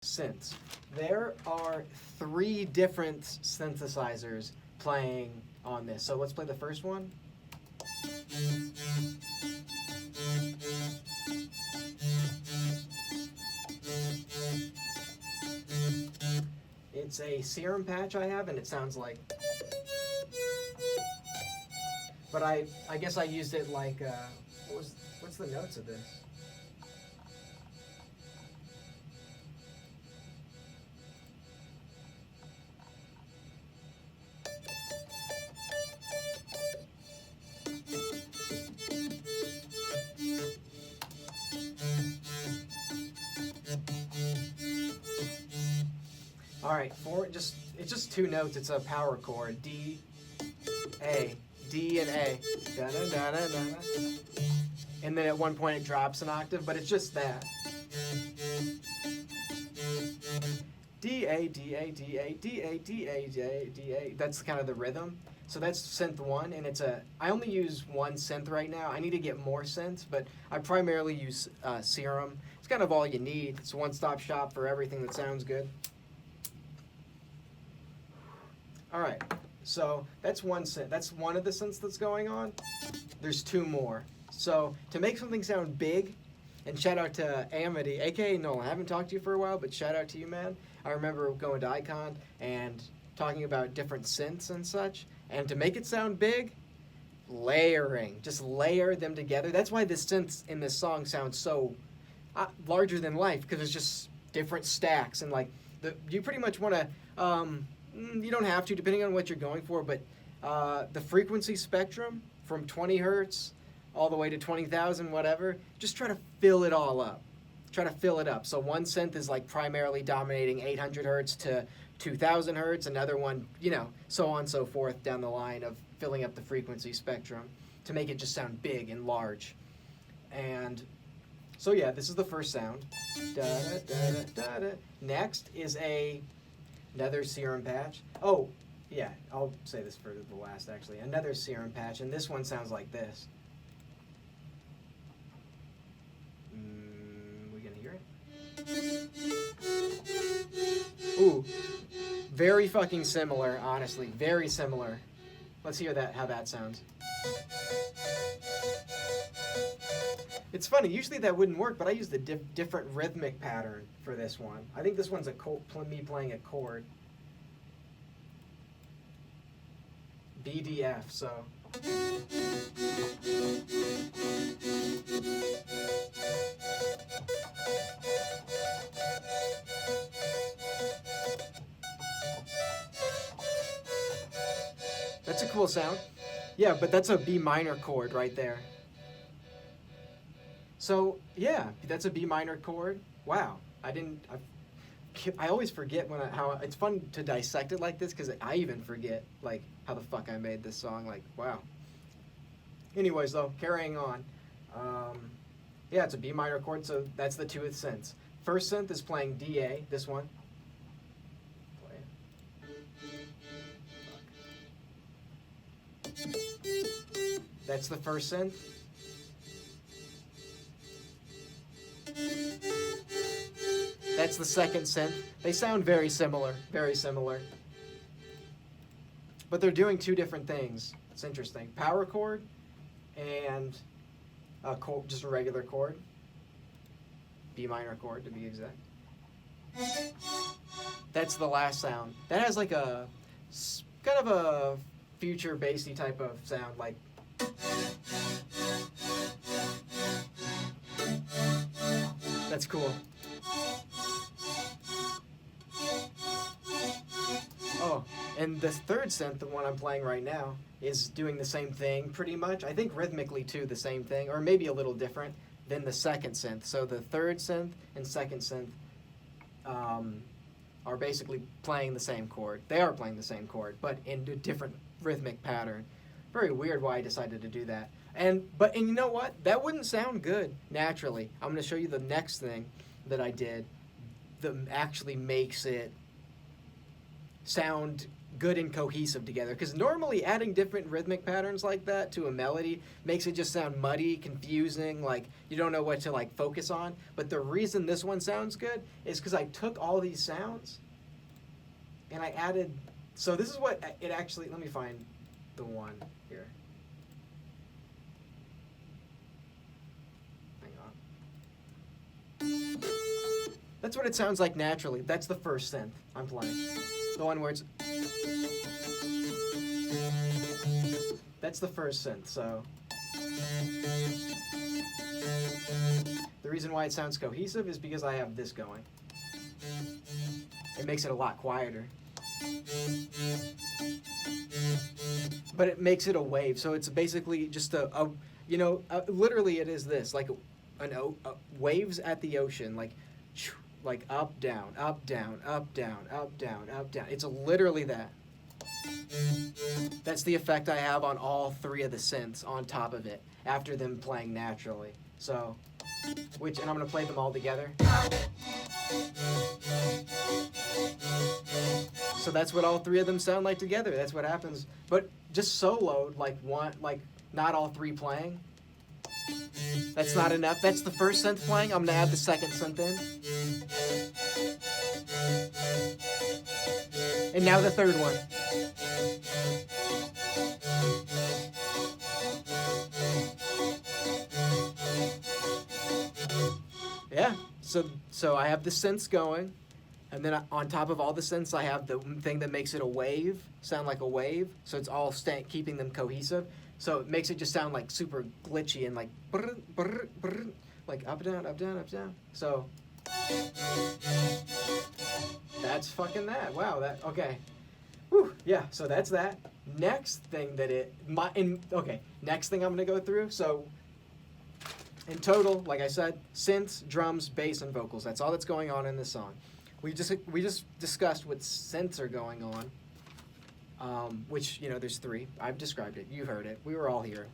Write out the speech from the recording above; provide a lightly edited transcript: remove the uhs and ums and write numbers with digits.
synths. There are 3 different synthesizers playing on this. So let's play the first one. It's a Serum patch I have, and it sounds like... But I guess I used it like... what's the notes of this? All right, it's just 2 notes. It's a power chord, D, A, D and A, da da da da da, and then at one point it drops an octave, but it's just that. D A D A D A D A D A D A D A. That's kind of the rhythm. So that's synth 1, and I only use 1 synth right now. I need to get more synths, but I primarily use Serum. It's kind of all you need. It's a one-stop shop for everything that sounds good. All right, so that's 1 synth. That's one of the synths that's going on. There's 2 more. So to make something sound big, and shout out to Amity, aka Nolan. I haven't talked to you for a while, but shout out to you, man. I remember going to Icon and talking about different synths and such. And to make it sound big, layering. Just layer them together. That's why the synths in this song sound so larger than life, because it's just different stacks. And like, you pretty much want to... you don't have to, depending on what you're going for, but the frequency spectrum from 20 hertz all the way to 20,000, whatever, just try to fill it all up. Try to fill it up. So one synth is like primarily dominating 800 hertz to 2,000 hertz, another one, so on and so forth down the line of filling up the frequency spectrum to make it just sound big and large. And so yeah, this is the first sound. Da, da, da, da, da. Next is another Serum patch. Oh, yeah, I'll say this for the last, actually. Another Serum patch, and this one sounds like this. We gonna hear it? Ooh, very fucking similar, honestly. Very similar. Let's hear how that sounds. It's funny, usually that wouldn't work, but I used a different rhythmic pattern for this one. I think this one's me playing a chord. BDF, so. That's a cool sound. Yeah, but that's a B minor chord right there. So, yeah, that's a B minor chord. Wow, I always forget how it's fun to dissect it like this, because I even forget like how the fuck I made this song. Like, wow. Anyways, though, carrying on. Yeah, it's a B minor chord, so that's the 2 synths. First synth is playing DA, this one. Play it. That's the first synth. That's the second synth. They sound very similar, very similar. But they're doing 2 different things. It's interesting. Power chord and just a regular chord. B minor chord, to be exact. That's the last sound. That has like a kind of a future bassy type of sound, like. That's cool. Oh, and the third synth, the one I'm playing right now, is doing the same thing pretty much. I think rhythmically too, the same thing, or maybe a little different than the second synth. So the third synth and second synth are basically playing the same chord. They are playing the same chord, but in a different rhythmic pattern. Very weird why I decided to do that. And you know what? That wouldn't sound good naturally. I'm going to show you the next thing that I did that actually makes it sound good and cohesive together. Because normally adding different rhythmic patterns like that to a melody makes it just sound muddy, confusing, like you don't know what to like focus on. But the reason this one sounds good is because I took all these sounds and I added. So this is what it actually. Let me find the one here. Hang on. That's what it sounds like naturally. That's the first synth I'm playing. The one where it's. That's the first synth, so. The reason why it sounds cohesive is because I have this going. It makes it a lot quieter. But it makes it a wave, so it's basically just literally it is this, like waves at the ocean, like up, down, up, down, up, down, up, down, up, down. It's literally that. That's the effect I have on all three of the synths on top of it, after them playing naturally. So, and I'm going to play them all together. So that's what all three of them sound like together. That's what happens. But just soloed, not all three playing. That's not enough. That's the first synth playing. I'm going to add the second synth in. And now the third one. Yeah, so I have the synths going, and then on top of all the synths, I have the thing that makes it a wave, sound like a wave, so it's all keeping them cohesive. So it makes it just sound like super glitchy and like brr, brr, brr, like up, down, up, down, up, down. So that's fucking that. Wow, okay. Whew, yeah, so that's that. Next thing next thing I'm gonna go through, so in total, like I said, synths, drums, bass, and vocals. That's all that's going on in this song. We just discussed what synths are going on, which, there's three. I've described it. You heard it. We were all here.